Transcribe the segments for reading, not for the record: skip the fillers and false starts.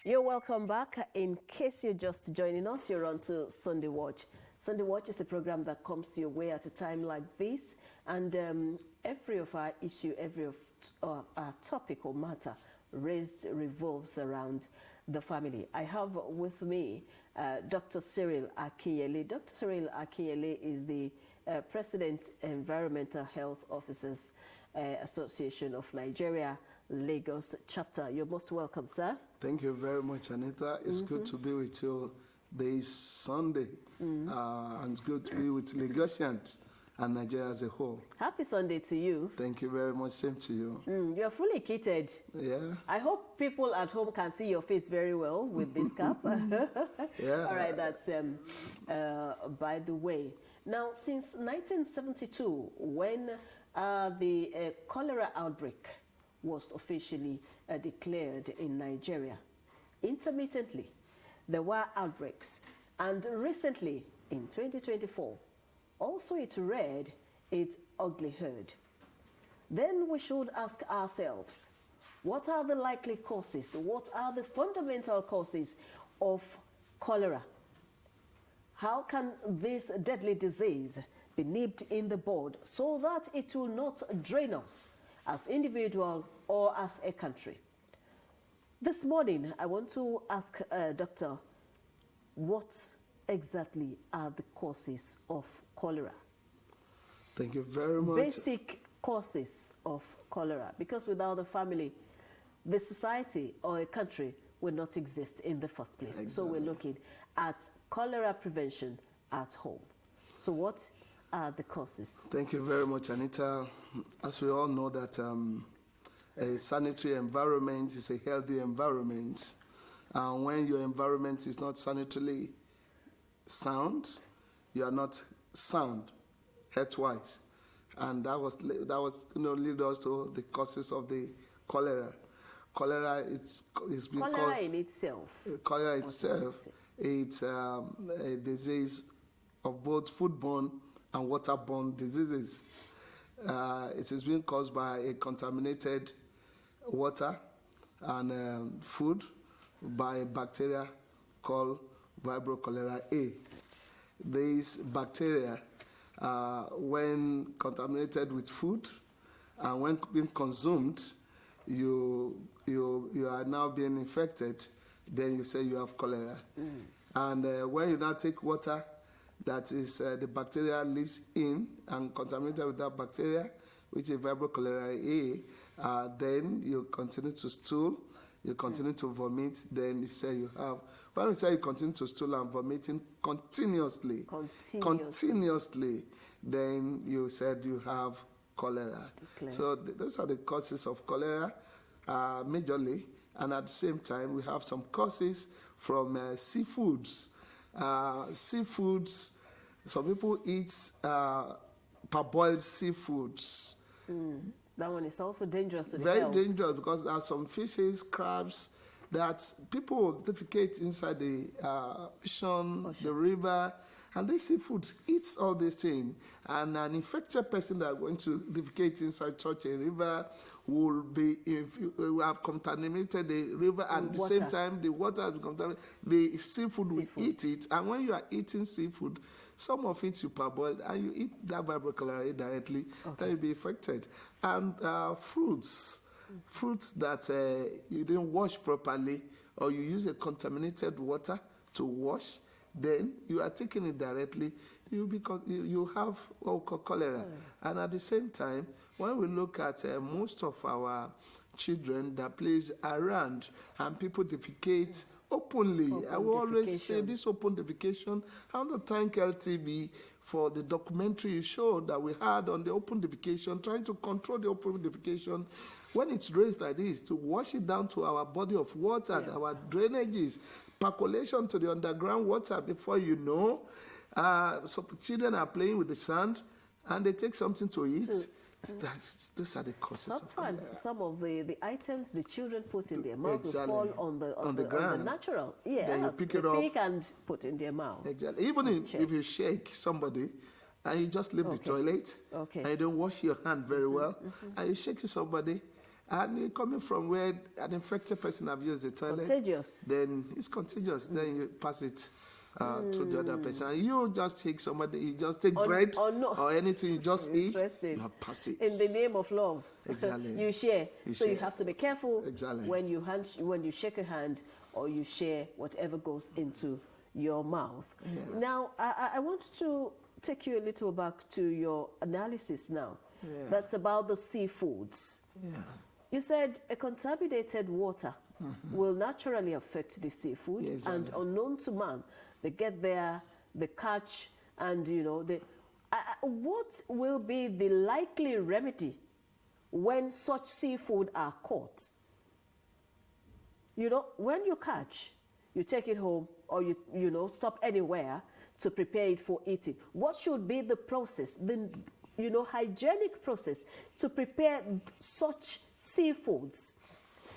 You're welcome back. In case you're just joining us, you're on to Sunday Watch. Sunday Watch is a program that comes your way at a time like this, and every of our issue, every of our topic or matter raised revolves around the family. I have with me Dr. Cyril Akinyele. Dr. Cyril Akinyele is the President, Environmental Health Officers Association of Nigeria, Lagos chapter. You're most welcome, sir. Thank you very much, Anita. It's good to be with you this Sunday, and it's good to be with Lagosians and Nigeria as a whole. Happy Sunday to you. Thank you very much. Same to you. You're fully kitted. Yeah. I hope people at home can see your face very well with this cap. Yeah. All right, that's by the way. Now, since 1972, when the cholera outbreak was officially declared in Nigeria, intermittently there were outbreaks, and recently in 2024 also it reared its ugly head. Then we should ask ourselves, what are the likely causes, what are the fundamental causes of cholera? How can this deadly disease be nipped in the bud so that it will not drain us as individual or as a country? This morning, I want to ask Doctor, what exactly are the causes of cholera? Thank you very much. Basic causes of cholera, because without the family, the society or a country will not exist in the first place. Exactly. So we're looking at cholera prevention at home. So what are the causes? Thank you very much, Anita. As we all know that a sanitary environment is a healthy environment. And when your environment is not sanitarily sound, you are not sound health-wise. And that was lead us to the causes of the cholera. Cholera is being Cholera caused. in itself. Cholera itself, it's a disease of both foodborne and waterborne diseases. It is being caused by a contaminated water and food by a bacteria called Vibrio cholerae A. These bacteria, when contaminated with food and when being consumed, you are now being infected, then you say you have cholera. And when you now take water that is the bacteria lives in and contaminated with that bacteria, which is Vibrio cholerae A, then you continue to stool, you continue to vomit, then you say you have. When we say you continue to stool and vomiting continuously, then you said you have cholera. So those are the causes of cholera, majorly. And at the same time, we have some causes from seafoods. Seafoods, some people eat parboiled seafoods. That one is also dangerous to the Very health. dangerous, because there are some fishes, crabs, that people defecate inside the ocean, the river, and these seafoods eats all these things. And an infected person that are going to defecate inside such a river will have contaminated the river, and at the same time the water has become contaminated. The seafood will eat it, and when you are eating seafood, some of it you parboil and you eat that Vibrio cholerae directly, then you'll be affected. And fruits that you didn't wash properly, or you use a contaminated water to wash, then you are taking it directly, you have what we call cholera. And at the same time, when we look at most of our children that plays around and people defecate openly, I will always say this open defecation. I want to thank LTV for the documentary show that we had on the open defecation, trying to control the open defecation. When it's raised like this, to wash it down to our body of water, our drainages, percolation to the underground water before you know. So children are playing with the sand and they take something to eat. Those are the causes. Sometimes some of the items the children put in their mouth will fall on the ground. On the natural. Yeah, then you pick it up, pick and put in their mouth. Exactly. Even if you shake somebody and you just leave the toilet and you don't wash your hand very well, and you shake somebody and coming from where an infected person have used the toilet, Contagious. then it's contagious. Then you pass it to the other person. You just take somebody, you just take bread or anything, you just eat, you have passed it. In the name of love. Exactly. You share. You so share. you have to be careful Exactly. when you shake a hand or you share whatever goes into your mouth. Yeah. Now, I want to take you a little back to your analysis now. Yeah. That's about the seafoods. Yeah. You said a contaminated water will naturally affect the seafood, Yeah, exactly. and unknown to man, they get there, they catch, and what will be the likely remedy when such seafood are caught? When you catch, you take it home, or you stop anywhere to prepare it for eating. What should be the process, the hygienic process to prepare such seafoods,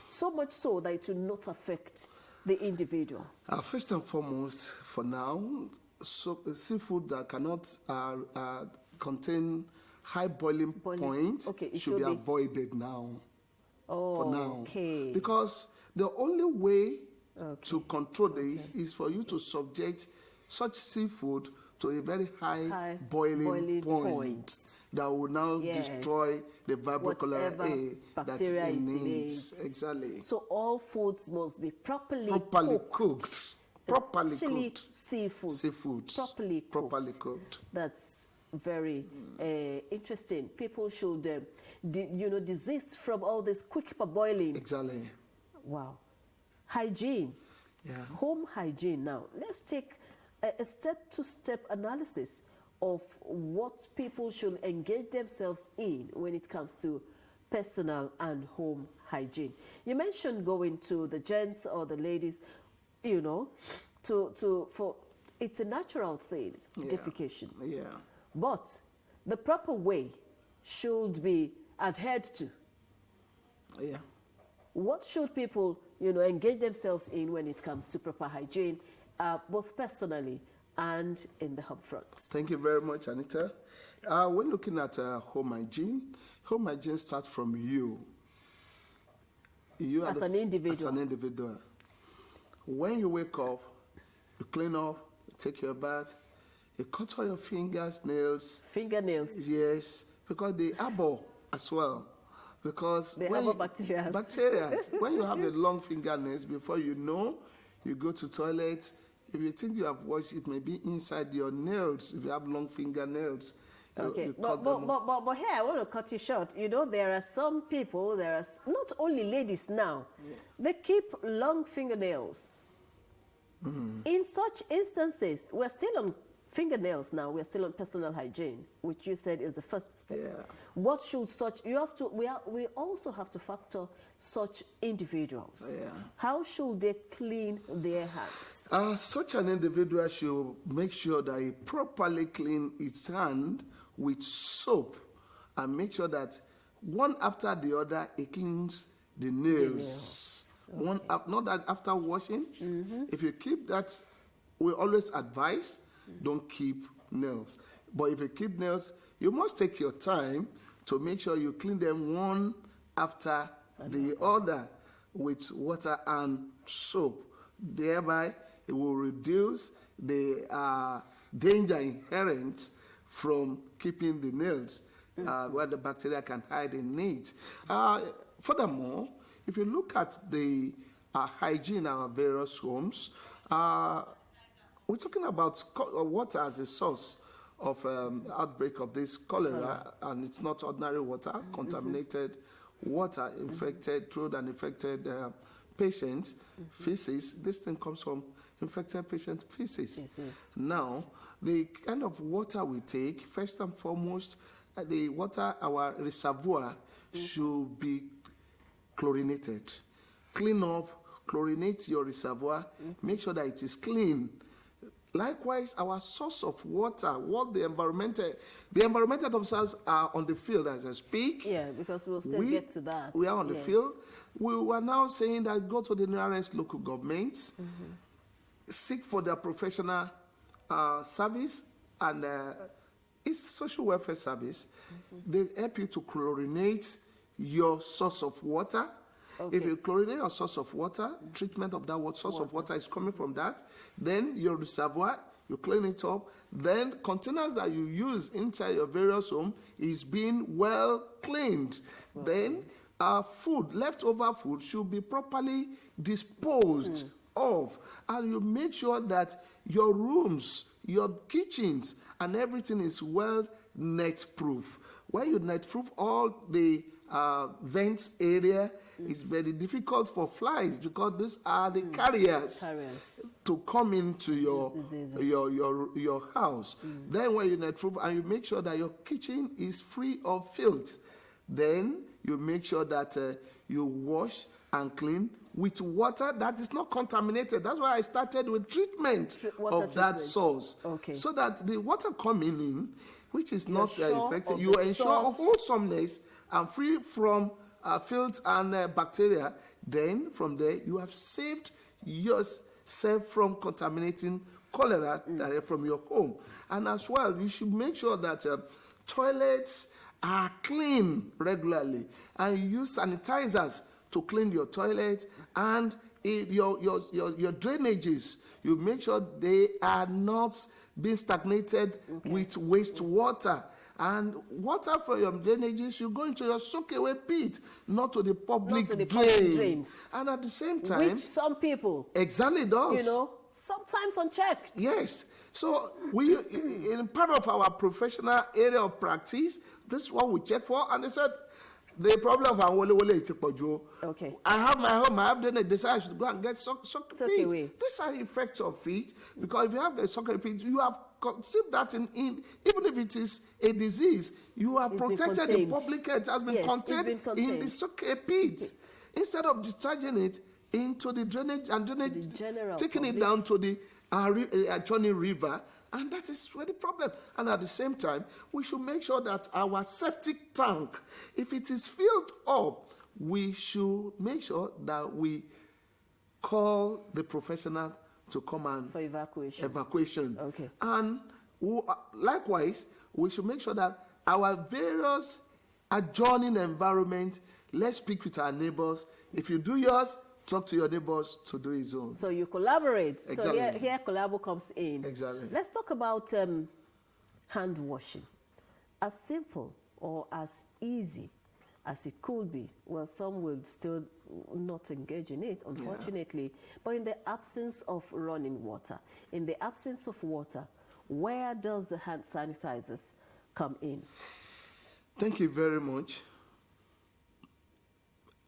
so much so that it will not affect the individual? First and foremost, for now, seafood that cannot contain high boiling points should be avoided now. Oh, for now. Okay. Because the only way to control this is for you to subject such seafood to a very high boiling point that will now destroy the Vibrio cholerae that's in it. Exactly. So all foods must be properly cooked. Properly especially cooked. Seafoods. Properly cooked. That's very interesting. People should, desist from all this quick boiling. Exactly. Wow. Hygiene. Yeah. Home hygiene. Now, let's take a step-to-step analysis of what people should engage themselves in when it comes to personal and home hygiene. You mentioned going to the gents or the ladies, for it's a natural thing, defecation. Yeah. But the proper way should be adhered to. Yeah. What should people, engage themselves in when it comes to proper hygiene, both personally and in the home front? Thank you very much, Anita. When looking at home hygiene starts from you. You as an individual. As an individual. When you wake up, you clean up, you take your bath, you cut all your fingernails. Fingernails? Yes, because they harbor as well. Because they harbor bacteria. Bacteria. When you have a long fingernails, before you know, you go to toilet. If you think you have washed, it may be inside your nails. If you have long fingernails, okay. But here I want to cut you short. There are some people. There are not only ladies now. Yeah. They keep long fingernails. In such instances, we're still on fingernails now. We're still on personal hygiene, which you said is the first step. Yeah. What should such we also have to factor such individuals. Yeah. How should they clean their hands? Such an individual should make sure that he properly clean his hand with soap and make sure that one after the other he cleans the nails. Okay. Not that after washing. If you keep that, we always advise don't keep nails. But if you keep nails, you must take your time to make sure you clean them one after the other with water and soap. Thereby, it will reduce the danger inherent from keeping the nails where the bacteria can hide in it. Furthermore, if you look at the hygiene in our various homes, we're talking about water as a source of outbreak of this cholera, and it's not ordinary water, contaminated water infected through an infected patient feces. This thing comes from infected patient feces. Now, the kind of water we take, first and foremost, the water, our reservoir should be chlorinated. Clean up, chlorinate your reservoir, make sure that it is clean. Likewise, our source of water, what the environmental officers are on the field as I speak. Yeah, because we'll still get to that. We are on the field. We are now saying that go to the nearest local governments, seek for their professional service, and it's social welfare service. They help you to chlorinate your source of water. Okay. If you chlorinate your source of water, treatment of that source of water is coming from that. Then your reservoir, you clean it up. Then containers that you use inside your various home is being well cleaned. Then food, leftover food, should be properly disposed of. And you make sure that your rooms, your kitchens, and everything is well net-proof. When you net-proof all the vents area, it's very difficult for flies because these are the carriers to come into your house. Then when you net-proof and you make sure that your kitchen is free of filth, then you make sure that you wash and clean with water that is not contaminated. That's why I started with treatment of that source. Okay. So that the water coming in, which is not infected, you ensure wholesomeness and free from filth and bacteria. Then from there, you have saved yourself from contaminating cholera direct from your home. And as well, you should make sure that toilets are clean regularly, and you use sanitizers to clean your toilets, and your drainages, you make sure they are not being stagnated with wastewater. And water from your drainages should go into your soak-away pit, not to the public drains. And at the same time, which some people exactly does, sometimes unchecked. Yes. So we, in part of our professional area of practice, this is what we check for, and they said the problem of okay. I have my home, I have then decided I should go and get soak pit. These are effects of it, because if you have a soak pit, you have conceived that in even if it is a disease, you are protected. The public health has been contained in the soak pit. Instead of discharging it into the drainage and taking it down to the Johnny River, and that is where the problem. And at the same time, we should make sure that our septic tank, if it is filled up, we should make sure that we call the professional to come and for evacuation. Okay. And likewise, we should make sure that our various adjoining environment, let's speak with our neighbors. If you do yours, talk to your neighbors to do his own. So you collaborate. Exactly. So here collabo comes in. Exactly. Let's talk about hand washing. As simple or as easy as it could be, well, some will still not engage in it, unfortunately. But in the absence of running water, in the absence of water, where does the hand sanitizers come in? Thank you very much.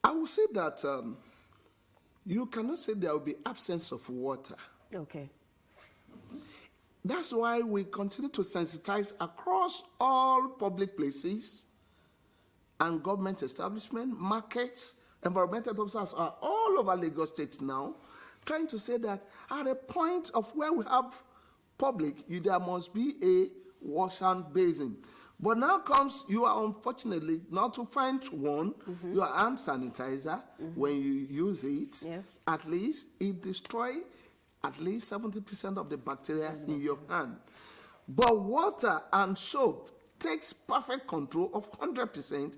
I will say that you cannot say there will be absence of water. Okay. That's why we continue to sensitize across all public places and government establishments, markets. Environmental officers are all over Lagos State now, trying to say that at a point of where we have public, there must be a wash hand basin. But now comes, you are unfortunately not to find one, your hand sanitizer, when you use it, at least it destroys at least 70% of the bacteria in your hand. But water and soap takes perfect control of 100%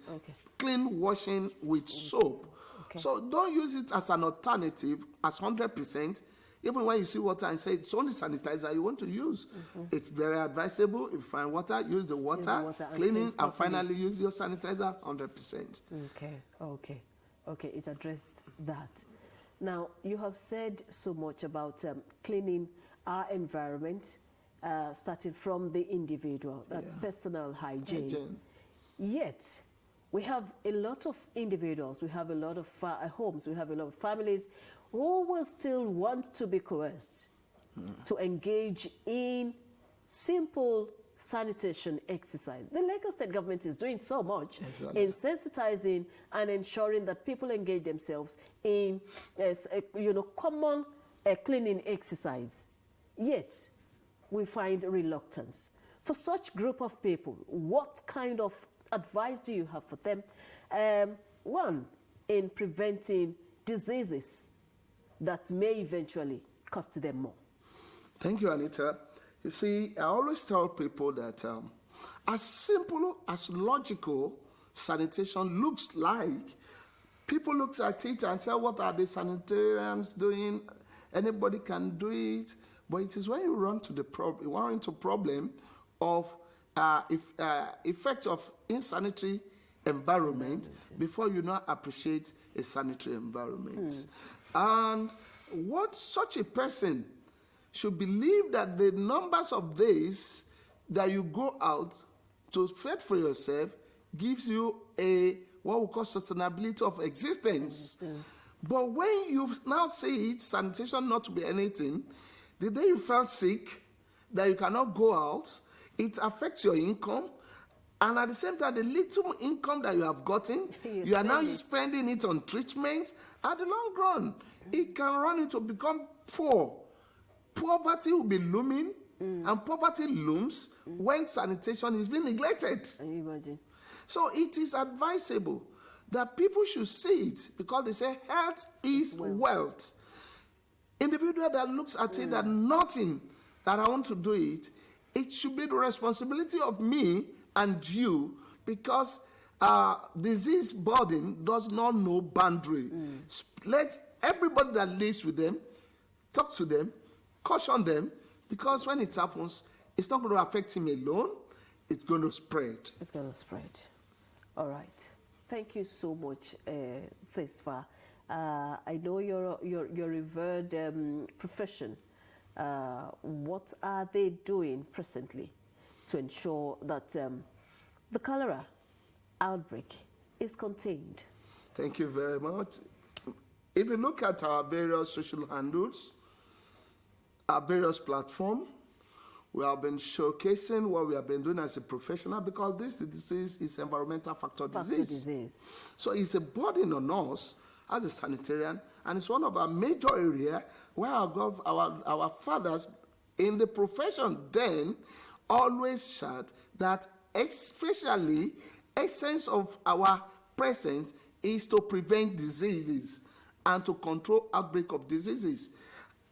clean washing with soap. Okay. So don't use it as an alternative, as 100%. Even when you see water and say it's only sanitizer you want to use, it's very advisable. If you find water, use the water cleaning, and finally use your sanitizer 100%. Okay, it addressed that. Now, you have said so much about cleaning our environment, starting from the individual. That's personal hygiene. Yet, we have a lot of individuals, we have a lot of homes, we have a lot of families who will still want to be coerced to engage in simple sanitation exercise. The Lagos State government is doing so much in sensitizing and ensuring that people engage themselves in common cleaning exercise. Yet, we find reluctance. For such group of people, what kind of advice do you have for them? One, in preventing diseases that may eventually cost them more. Thank you, Anita. You see, I always tell people that as simple, as logical sanitation looks like. People look at it and say, what are the sanitarians doing? Anybody can do it. But it is when you run into problem of effect of insanitary environment before you now appreciate a sanitary environment. And what such a person should believe that the numbers of days that you go out to fend for yourself gives you a what we call sustainability of existence. But when you now see it, sanitation not to be anything, the day you felt sick, that you cannot go out, it affects your income. And at the same time, the little income that you have gotten, you are now spending it on treatment. At the long run, it can run into become poor. Poverty will be looming, and poverty looms when sanitation is being neglected. Can you imagine? So it is advisable that people should see it, because they say health is wealth. Individual that looks at it that nothing that I want to do it should be the responsibility of me and you, because disease burden does not know boundary. Let everybody that lives with them talk to them, caution them, because when it happens, it's not going to affect him alone, it's going to spread. It's going to spread. All right. Thank you so much this far. I know your revered profession. What are they doing presently to ensure that the cholera outbreak is contained? Thank you very much. If you look at our various social handles, our various platforms, we have been showcasing what we have been doing as a professional, because this disease is environmental factor disease. So it's a burden on us as a sanitarian, and it's one of our major areas where our fathers in the profession then always shout that especially essence of our presence is to prevent diseases and to control outbreak of diseases.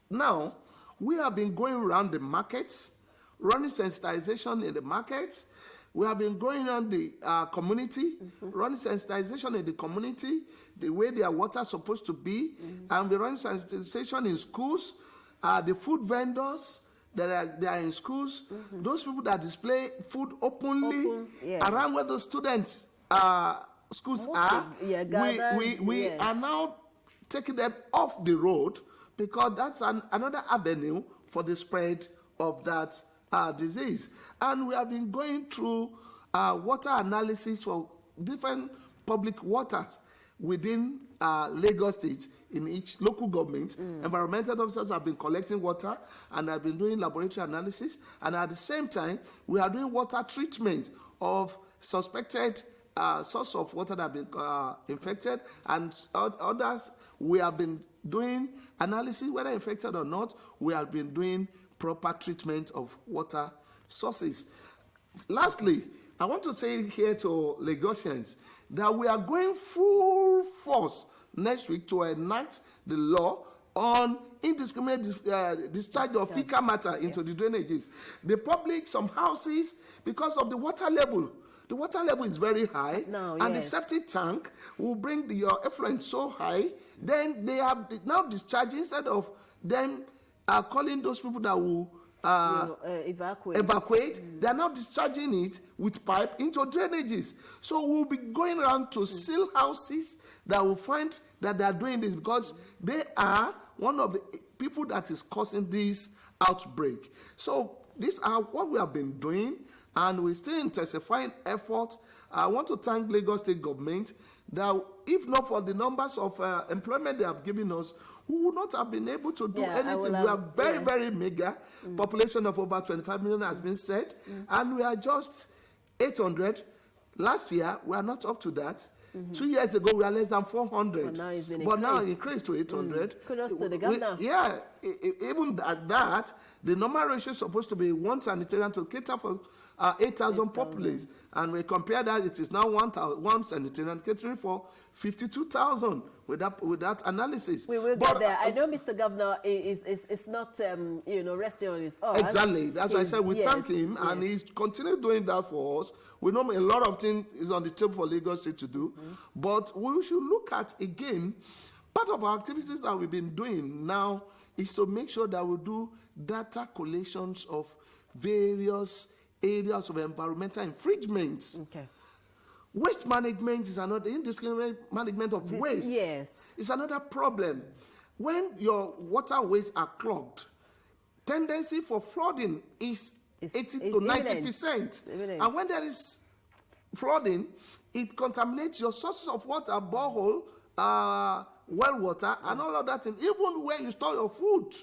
Now, we have been going around the markets, running sensitization in the markets. We have been going around the community, running sensitization in the community, the way their water is supposed to be, and we're running sensitization in schools, the food vendors that are in schools, those people that display food openly around where the students schools are. We are now taking them off the road, because that's another avenue for the spread of that disease. And we have been going through water analysis for different public waters within Lagos State in each local government. Environmental officers have been collecting water and have been doing laboratory analysis. And at the same time, we are doing water treatment of suspected source of water that have been infected, and others we have been doing analysis whether infected or not. We have been doing proper treatment of water sources. Lastly, I want to say here to Lagosians that we are going full force next week to enact the law on indiscriminate discharge of fecal matter into the drainages. The public, some houses, because of the water level is very high, and the septic tank will bring your effluent so high, then they have now discharged, instead of them calling those people that will evacuate, they are now discharging it with pipe into drainages. So we'll be going around to seal houses that will find that they are doing this, because they are one of the people that is causing this outbreak. So these are what we have been doing, and we're still intensifying efforts. I want to thank Lagos State government that if not for the numbers of employment they have given us, we would not have been able to do anything. We are very mega. Population of over 25 million has been said, and we are just 800. Last year, we are not up to that. 2 years ago, we are less than 400. But now it's increased to 800. Kudos to the governor. Even at that, The normal ratio is supposed to be 1 sanitarian to cater for 8,000 populace, and we compare that, it is now 1 sanitarian catering for 52,000 with that analysis. We will get there. I know Mr. Governor is not resting on his oars. Exactly. That's why I said we thank him, and he's continued doing that for us. We know a lot of things is on the table for Lagos State to do, but we should look at, again, part of our activities that we've been doing now is to make sure that we do data collections of various areas of environmental infringements. Okay. Waste management is another, indiscriminate management of waste. Yes. It's another problem. When your waterways are clogged, tendency for flooding is 80 to 90%. And when there is flooding, it contaminates your sources of water, borehole, well water, and all of that, and even where you store your food.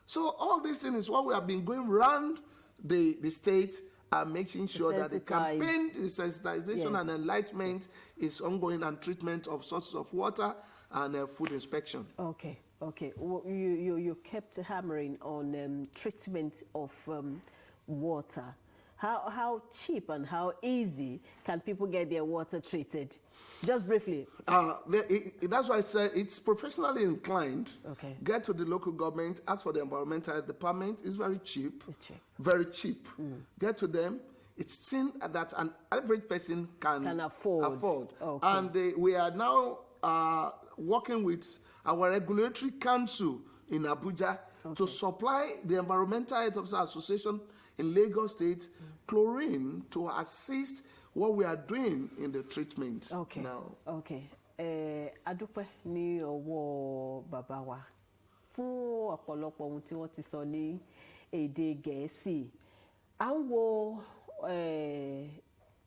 So all these things is what we have been going around the state and making sure that the campaign, the sensitization and enlightenment is ongoing, and treatment of sources of water and food inspection. Okay. Well, you kept hammering on treatment of water. How cheap and how easy can people get their water treated? Just briefly. That's why I said it's professionally inclined. Okay. Get to the local government, ask for the environmental department. It's very cheap. It's cheap. Very cheap. Get to them. It's seen that an average person can afford. Okay. And we are now working with our regulatory council in Abuja to supply the Environmental Health Officers Association in Lagos State chlorine to assist what we are doing in the treatment now. Okay. Adúpẹ́ ní ọwọ́ bàbá wa fún ọ̀pọ̀lọpọ̀ ohun tí wọ́n ti sọ ní èdè Gẹ̀ẹ́sì. À ń wo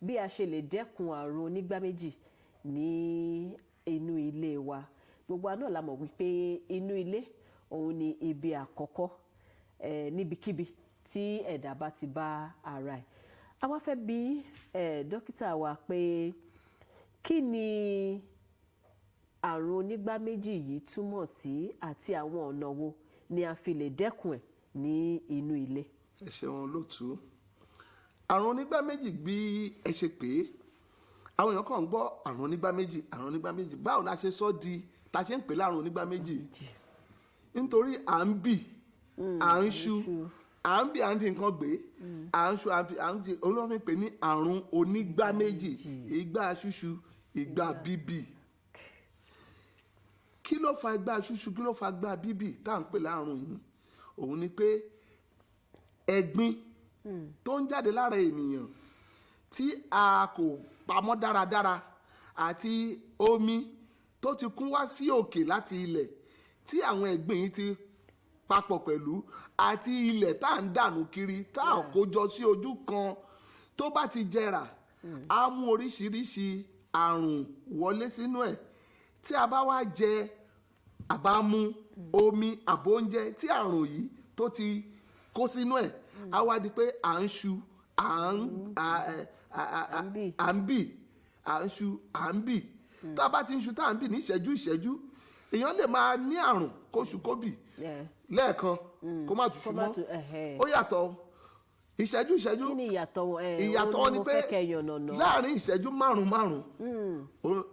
bí a ṣe lè dẹ́kun àrùn onígbá méjì ní inú ilé wa. Gbogbo àná la mọ̀ wípé inú ilé òun ni ibi àkọ́kọ́ níbikíbi tí ẹ̀dá bá ti bá ara ẹ̀. A wá fẹ́ bi dókítà wa pé kí ni àrùn onígbá méjì yìí túmọ̀ sí àti àwọn ọ̀nà wo ni a fi lè dẹ́kun ẹ̀ ní inú ilé. Ẹ ṣeun olóòtú. Àrùn onígbá méjì bí ẹ ṣe pé àwọn èèyàn kàn ń gbọ́ àrùn onígbá méjì báwo la ṣe sọ di ta ṣe ń pè láàrùn onígbá méjì nítorí à ń bì à ń ṣu à ń fi nǹkan gbé à ń ṣu à ń jẹ olóòfin pè ní àrùn onígbá méjì ìgbà ṣúṣu ìgbà bíbì. Kí ló fa ìgbà ṣúṣu, kí ló fa ìgbà bíbì tá à ń pè láàrùn yìí? Òun ni pé ẹ̀gbin tó ń jáde lára ènìyàn tí a kò pamọ́ dáradára àti omi tó ti kún wá sí òkè láti ilẹ̀ tí àwọn ẹ̀gbin yìí ti papọ̀ pẹ̀lú àti ilẹ̀ tá à ń dànù kiri tá à kó jọ sí ojú kan tó bá ti jẹrà á mú oríṣiríṣi àrùn wọlé sínú ẹ̀. Tí a bá wá jẹ àbámu omi àbóúnjẹ tí àrùn yìí tó ti kó sínú ẹ̀ á wá di pé à ń ṣu à ń bì tá a bá ti ń ṣu tá à ń bì ní ìṣẹ́jú èèyàn lè máa ní àrùn kóṣù kóbì lẹ́ẹ̀kan kó má tún ṣùgbọ́n ó yàtọ̀ ìṣẹ́jú. Kí ni ìyàtọ̀ ìyàtọ̀ ni pé láàrin ìṣẹ́jú márùn-ún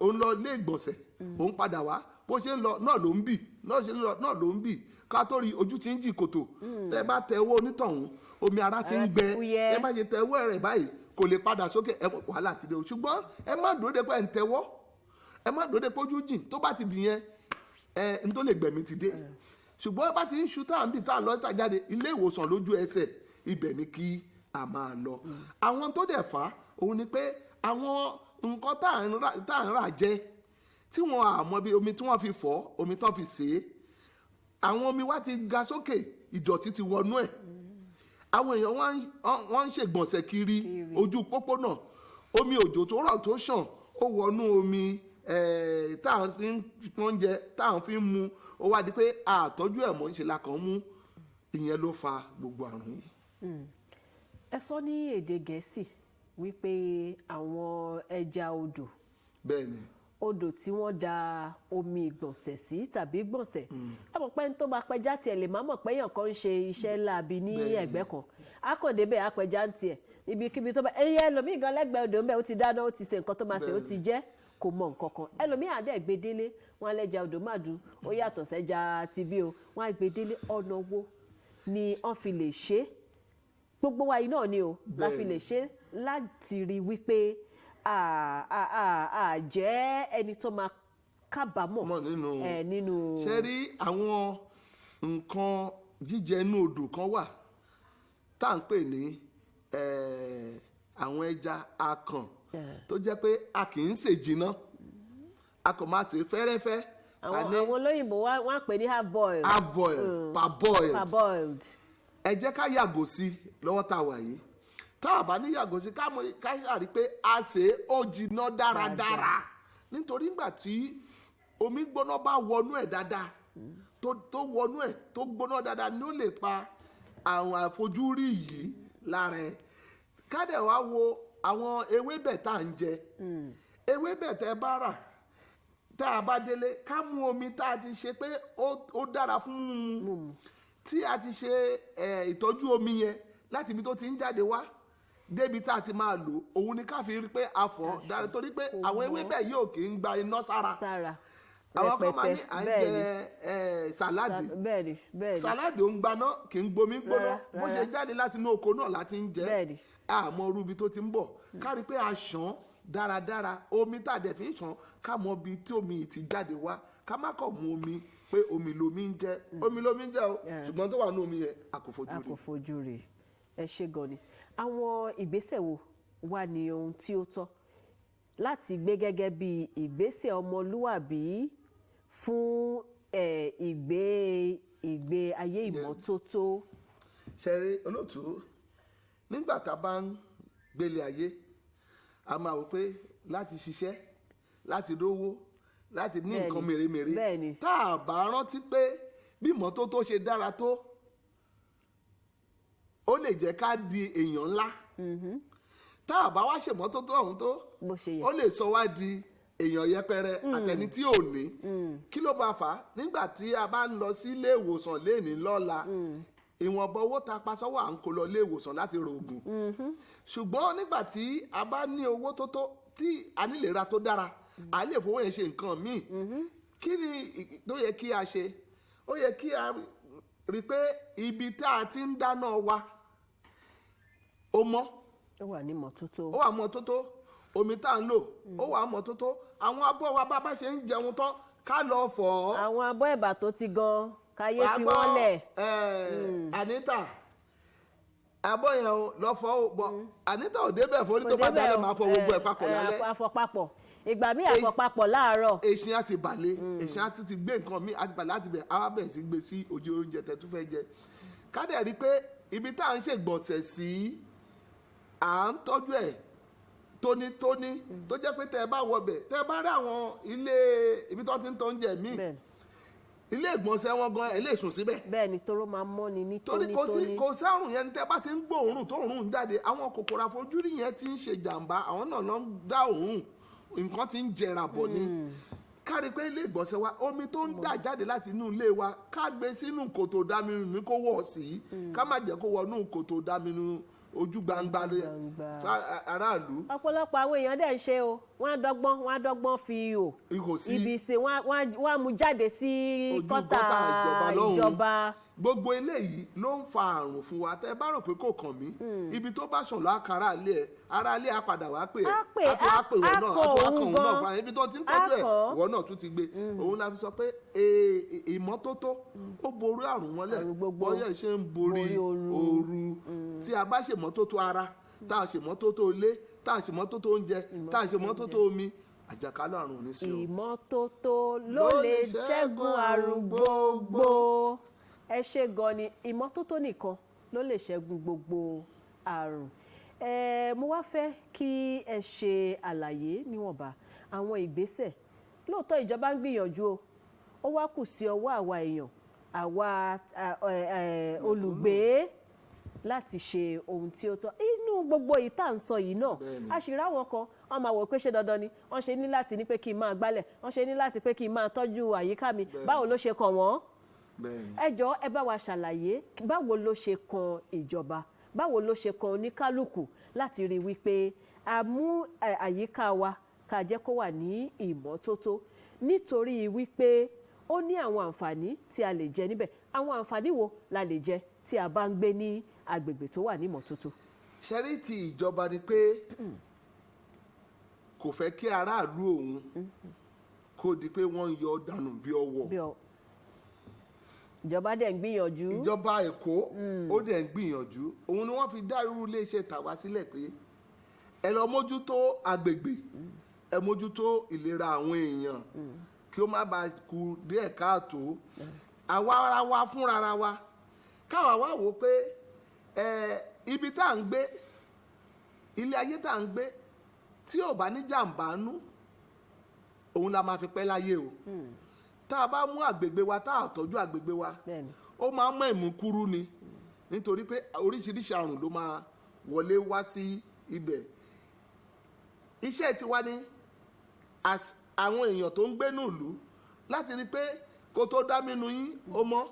òun lọ ilé ìgbọ̀nsẹ̀ òun padà wá bó ṣe ń lọ náà ló ń bì ká tó rí ojú tí ń jì kòtò ẹ bá tẹ owó onítọ̀hún omi ara ti ń gbẹ ẹ má ṣe tẹ owó rẹ̀ báyìí kò lè padà sókè ẹ wàhálà ti dé o ṣùgbọ́n ẹ má dúró de pé ẹ ń tẹwọ́ ẹ má dúró de pé ojú jìn tó bá ti dì yẹn n tó lè gbẹ̀mí ti dé ṣùgbọ́n bá ti ń ṣu tá à ń bì tá à ń lọ tá jáde ilé ìwòsàn lójú ẹsẹ̀ ibẹ̀ ni kí a máa lọ. Àwọn tó dẹ̀ fà á òun ni pé àwọn nǹkan tá à ń rà jẹ tí wọ́n àmọ́ bí omi tí wọ́n fi fọ̀ omi tán fi sè é àwọn omi wá ti ga sókè ìdọ̀tí ti wọnú ẹ̀ àwọn èèyàn wọ́n ń ṣègbọ̀nsẹ̀ kiri ojú pópónà omi òjò tó rọ̀ tó ṣàn ó wọnú omi táwọn fi ń pọ́njẹ táwọn fi ń mu ó wá di pé àtọ́jú ẹ̀ mọ́ ń ṣe la kàn mú ìyẹn ló fa gbogbo àrùn yìí. Ẹ sọ ní èdè Gẹ̀ẹ́sì wípé àwọn ẹja odò bẹ́ẹ̀ni odò tí wọ́n da omi ìgbọ̀nsẹ̀ sí tàbí gbọ̀nsẹ̀ ẹ mọ̀ pé ní tó bá pẹja tiẹ̀ lè má mọ̀ pé èèyàn kan ń ṣe iṣẹ́ láabi ní ẹ̀gbẹ́ kan á kàn débẹ̀ á pẹja ń tiẹ̀ ibikíbi tó bá ẹyẹ ẹlòmíì gan lẹ́gbẹ̀ẹ́ odò ńbẹ̀ ó ti dáná ó ti ṣe nǹkan tó máa ṣe ó ti jẹ kò mọ nǹkan kan ẹlòmíì àdẹ gbedele wọn alẹja odò máa dùn ó yàtọ̀ sẹ́ja tv o wọn á gbedele ọ̀nà wo ni wọ́n fi lè ṣe gbogbo wa yìí náà ni o la fi lè ṣe láti rí wípé jẹ́ ẹni tó máa kábàámọ̀ nínú. ṣe rí àwọn nǹkan jíjẹ inú odò kan wà tá à ń pè ní àwọn ẹja akàn tó jẹ́ pé a kì í sè jiná a kò máa sè fẹ́rẹ́fẹ́. àwọn olóyìnbó wọ́n á pè ní half boiled. half boiled parboiled. ẹ jẹ́ ká yàgò sí lọ́wọ́ tá a wà yìí tá a bá ní yàgò sí ká ṣàrí pé a sè é ó jiná dáradára nítorí nígbà tí omi gbóná bá wọnú ẹ̀ dáadáa tó wọnú ẹ̀ tó gbóná dáadáa ni ó lè pa àwọn àfojúrí yìí lára ẹ̀ ká dẹ̀ wá wo àwọn ewébẹ̀ tá à ń jẹ ewébẹ̀ tẹ́ bá rà tá a bá délé ká mú omi tá a ti ṣe pé ó dára fún mímu tí a ti ṣe ìtọ́jú omi yẹn láti ibi tó ti ń jáde wá débi tá a ti máa lò òun ni ká fi rí pé a fọ̀ dára torí pé àwọn ewébẹ̀ yóò kì í gba iná sára àwọn kan máa ní à ń jẹ sàláàdì sàláàdì ò ń gbaná kì í gbomi gbóná bó ṣe jáde láti inú oko náà láti ń jẹ àmọ́ irú ibi tó ti ń bọ̀ ká rí pé a ṣàn dáradára omi tá a dẹ̀ fi ń ṣàn ká mọ ibi tí omi yìí ti jáde wá ká má kàn mú omi pé omi lomi ń jẹ omi lomi ń jẹ o ṣùgbọ́n tó wà ní omi yẹn a kò fojú rí. ẹ ṣe gan ni àwọn ìgbésẹ̀ wo wà ní ohun tí ó tọ́ láti gbé gẹ́gẹ́ bí ìgbésẹ̀ ọmọlúwàbí fún ìgbé ayé ìmọ́tótó. ṣeré olóòtú nígbà tá a bá ń gbélé ayé a máa wò pé láti ṣiṣẹ́ láti rówó láti ní nǹkan mèremère tá a bá rántí pé bí ìmọ́tótó ṣe dára tó ó lè jẹ́ ká di èèyàn ńlá tá a bá wá ṣèmọ́tótó ọ̀hún tó ó lè sọ wá di èèyàn yẹpẹrẹ àtẹni tí ò ní kí ló bá fà á nígbà tí a bá ń lọ sí ilé ìwòsàn léèní lọ́la ìwọ̀nba owó tá a pa sọ́wọ́ à ń kó lọ ilé ìwòsàn láti rògùn ṣùgbọ́n nígbà tí a bá ní owó tó tó tí a nílera tó dára a lè fowó yẹn ṣe nǹkan míì kí ni tó yẹ kí a ṣe ó yẹ kí a rí i pé ibi tá a ti ń dáná wa ó mọ́ ó wà ní mọ́tótó ó wà mọ́tótó omi tá à ń lò ó wà mọ́tótó àwọn abọ́ wa bá ṣe ń jẹun tán ká lọ fọ̀ ọ́. àwọn abọ́ ẹ̀bà tó ti gan káyé fi wọ́n lẹ̀. Anita abọ́ yẹn o lọ fọ̀ ọ́ bọ̀ Anita ò débẹ̀ fún orí tó bá dalẹ̀ máa fọ gbogbo ẹ̀ papọ̀ lálẹ́. àfọ̀papọ̀ ìgbà míì àfọ̀papọ̀ láàárọ̀. èsìn á ti balẹ̀ èsìn á ti gbé nǹkan míì á ti balẹ̀ láti bẹ̀ á bẹ̀rẹ̀ sí gbé sí ojú oúnjẹ tẹ́ tún fẹ́ jẹ. ká dẹ̀ rí i pé ibi tá à ń ṣègbọ̀nsẹ̀ sí à ń tọ́jú ẹ̀ tónítóní tó jẹ́ pé tẹ́ ẹ bá wọbẹ̀ tẹ́ ẹ bá rí àwọn ilé ibi tó ti ń tọ́ oúnjẹ míì ilé ìgbọ̀nsẹ̀ wọn gan ẹ lè sùn síbẹ̀. bẹ́ẹ̀ni toró máa mọ́ ni ní tónítóní. torí kò sí àrùn yẹn tẹ́ bá ti ń gbọ́ òórùn tó òórùn ń jáde àwọn kòkòrò àfojúrí yẹn ti ń ṣe jàǹbá àwọn náà lọ ń dá òórùn nǹkan ti ń jẹrà bọ̀ ni. kárí pé ilé ìgbọ̀nsẹ̀ wa omi tó ń dà jáde láti inú ilé wa ká gbé sínú kòtò dáminú ní kó wọ̀ sí ká má jẹ́ kó wọnú kòtò dáminú ojú gbangba aráàlú. ọ̀pọ̀lọpọ̀ àwọn èèyàn dẹ̀ ń ṣe o wọ́n á dọ́gbọ́n fi ibi ṣe wọ́n á mú jáde sí kọ́tà ìjọba. gbogbo eléyìí ló ń fa àrùn fún wa tẹ́ ẹ bá rò pé kò kàn mí ibi tó bá sàn lọ àkàrà alẹ́ ẹ̀ ara alẹ́ á padà wá pè ẹ́ á pè wọ́n náà á tún wá kàn wọ́n náà fún ẹ ibi tó ti ń tọ́jú ẹ̀ wọ́n náà tún ti gbé òun la fi sọ pé ìmọ́tótó ó borí àrùn mọ́lẹ̀ bọ́yẹ̀ ṣe ń borí ooru tí a bá ṣèmọ́tótó ara tá a ṣèmọ́tótó ilé tá a ṣèmọ́tótó oúnjẹ tá a ṣèmọ́tótó omi àjàkálẹ̀ àrùn ò ní sí o. ìmọ́tótó ló lè ṣẹ́gun àrùn gbogbo. ẹ ṣe gan ni ìmọ́tótó nìkan ló lè ṣẹ́gun gbogbo àrùn. mo wá fẹ́ kí ẹ ṣe àlàyé níwọ̀nba àwọn ìgbésẹ̀ lóòótọ́ ìjọba ń gbìyànjú o ó wá kù sí ọwọ́ àwa èèyàn àwa olùgbé láti ṣe ohun tí ó tọ́. inú nínú gbogbo èyí tá à ń sọ yìí náà a sì ráwọn kan wọ́n máa wò pé ṣé dandan ni wọ́n ṣe ní láti ní pé kí n máa gbálẹ̀ wọ́n ṣe ní láti pé kí n máa tọ́jú àyíká mi báwo ló ṣe kàn wọ́n. ẹ jọ̀ọ́ ẹ bá wa ṣàlàyé báwo ló ṣe kan ìjọba báwo ló ṣe kan oníkálukú láti rí wípé a mú àyíká wa ká jẹ́ kó wà ní ìmọ́tótó nítorí wípé ó ní àwọn àǹfààní tí a lè jẹ níbẹ̀ àwọn àǹfààní wo la lè jẹ tí a bá ń gbé ní agbègbè tó wà ní ìmọ́tótó. ṣẹ́rí ti ìjọba ni pé kò fẹ́ kí aráàlú òun kó di pé wọ́n ń yọ dànù bí ọwọ́. ìjọba dẹ̀ ń gbìyànjú. ìjọba Èkó ó dẹ̀ ń gbìyànjú òun ni wọ́n fi dá irú iléeṣẹ́ tàwa sílẹ̀ pé ẹ lọ mójútó agbègbè ẹ mójútó ìlera àwọn èèyàn kí ó má bàa kù díẹ̀ káàtó àwa ara wa fúnra wa káwa wá wò pé ibi tá à ń gbé ilé ayé tá à ń gbé tí ò bá ní jàǹbá nú òun la máa fi pẹ́ láyé o tá a bá mú àgbègbè wa tá a tọ́jú àgbègbè wa ó máa ń mọ ìmúkúrú ni nítorí pé oríṣiríṣi àrùn ló máa wọlé wá sí ibẹ̀ iṣẹ́ tiwa ni àwọn èèyàn tó ń gbé nílùú láti rí i pé kó tó dá mínú yín ó mọ́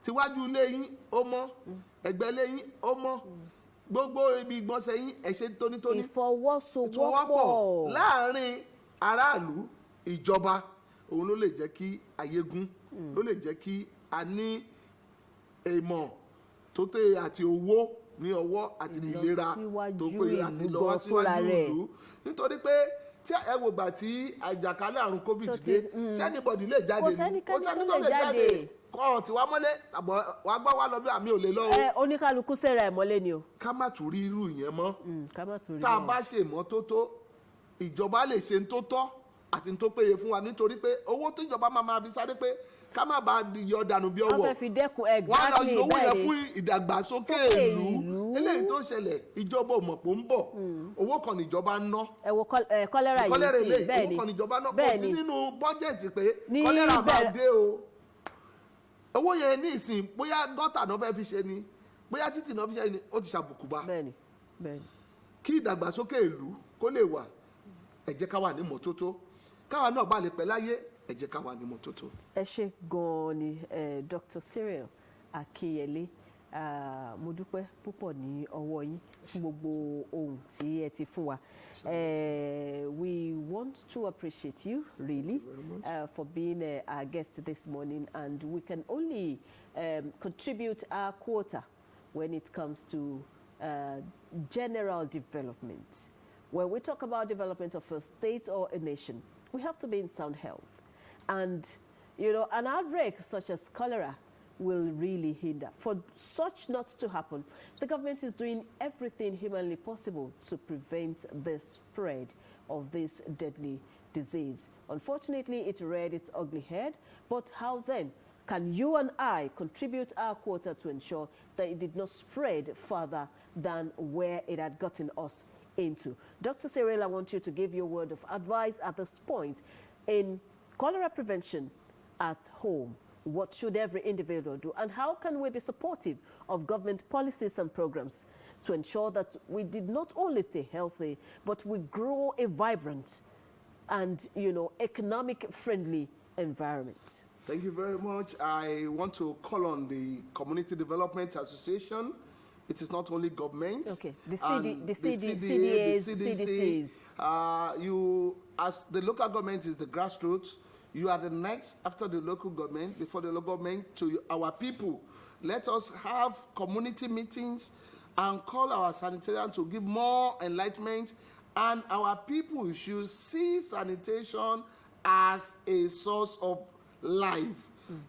tíwájú ilé yín ó mọ́ ẹ̀gbẹ́ ilé yín ó mọ́ gbogbo ibi ìgbọ̀nsẹ̀ yín ẹ ṣe tónítóní. ìfọwọ́sowọ́pọ̀ láàárín aráàlú ìjọba òun ló lè jẹ́ kí ayé gún ló lè jẹ́ kí a ní ìmọ̀ tó tẹ̀ àti owó ní ọwọ́ àti ìlera tó péye àti ìlọsíwájú ìlú nítorí pé tí ẹ wò gbà tí àjàkálẹ̀ àrùn covid dé sẹ́nibọ̀dì lè jáde ní kò sẹ́ni tó lè jáde kọ́ tí wàá mọ́lé àbọ̀ wàá gbọ́ wá lọ bí àmì ò lè lọ o. oníkálukú sẹ́ra ẹ̀ mọ́lé ni o. ká má tún rí irú yẹn mọ́ tá a bá ṣe ìmọ́tótó ìjọba lè ṣe ń tó tọ́ àti ń tó péye fún wa nítorí pé owó tó ìjọba máa fi sáré pé ká má bàa yọ dànù bí ọwọ́ wọ́n fẹ́ fi dẹ́kun exactly bẹ́ẹ̀ ni wọ́n á lọ owó yẹn fún ìdàgbàsókè ìlú eléyìí tó ṣẹlẹ̀ ìjọba òmọ̀pọ̀ ń bọ̀ owó kan níjọba ń ná. ẹ wo kọ́lẹ́rà yìí sí bẹ́ẹ̀ ni owó kan níjọba ná kò sí nínú bọ́jẹ̀tì pé kọ́lẹ́rà bá dé o owó yẹn ní ìsìn bóyá gọ́tà náà fẹ́ fi ṣe ni bóyá títì náà fi ṣe ni ó ti ṣàbùkù bá kí ìdàgbàsókè ìlú kó lè wà ẹ jẹ́ ká wà ní mọ́tótó káwa náà bá lè pẹ́ láyé ẹ jẹ́ ká wà ní mọ́tótó. ẹ ṣe gan-an ni Dr. Cyril Akinyele mo dúpẹ́ púpọ̀ ní ọwọ́ yín fún gbogbo ohun tí ẹ ti fún wa. We want to appreciate you really for being our guest this morning, and we can only contribute our quota when it comes to general development. When we talk about development of a state or a nation, we have to be in sound health. And, you know, an outbreak such as cholera will really hinder. For such not to happen, the government is doing everything humanly possible to prevent the spread of this deadly disease. Unfortunately, it reared its ugly head, but how then can you and I contribute our quota to ensure that it did not spread further than where it had gotten us into? Dr. Cyril, I want you to give your word of advice at this point in cholera prevention at home. What should every individual do, and how can we be supportive of government policies and programs to ensure that we did not only stay healthy, but we grow a vibrant and, you know, economic-friendly environment? Thank you very much. I want to call on the Community Development Association. It is not only government. Okay, the CDAs, CDCs. You, as the local government is the grassroots, you are the next after the local government, before the local government, to our people. Let us have community meetings and call our sanitarian to give more enlightenment, and our people should see sanitation as a source of life.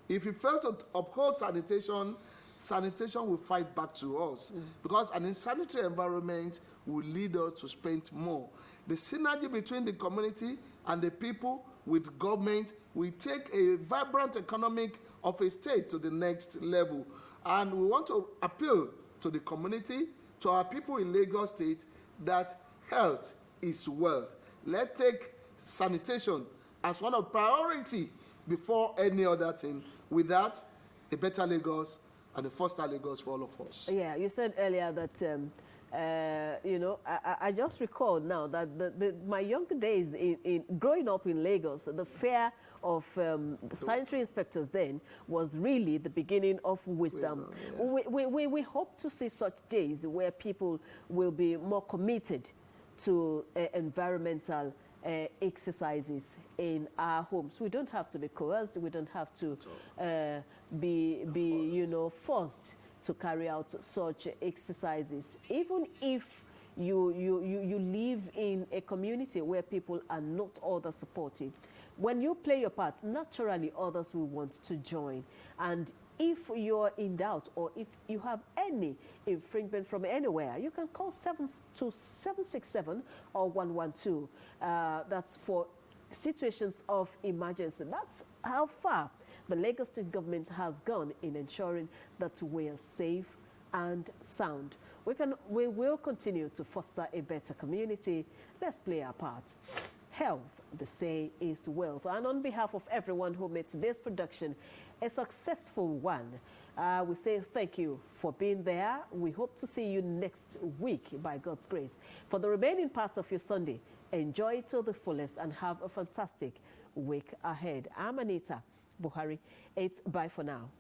If we fail to uphold sanitation, sanitation will fight back to us because an insanitary environment will lead us to spend more. The synergy between the community and the people with government will take a vibrant economic of a state to the next level. And we want to appeal to the community, to our people in Lagos State, that health is wealth. Let's take sanitation as one of priority before any other thing. With that, a better Lagos and a faster Lagos for all of us. Yeah, you said earlier that You know, I just recall now that my younger days in growing up in Lagos, the fear of sanitary inspectors then was really the beginning of wisdom. Yeah. We hope to see such days where people will be more committed to environmental exercises in our homes. We don't have to be coerced. We don't have to be you know, forced to carry out such exercises. Even if you live in a community where people are not all that supportive, when you play your part, naturally others will want to join. And if you're in doubt or if you have any infringement from anywhere, you can call 767 or 112. That's for situations of emergency. That's how far the Lagos State government has gone in ensuring that we are safe and sound. We will continue to foster a better community. Let's play our part. Health, they say, is wealth. And on behalf of everyone who made today's production a successful one, we say thank you for being there. We hope to see you next week by God's grace. For the remaining parts of your Sunday, enjoy it to the fullest and have a fantastic week ahead. I'm Anita Buhari. It's bye for now.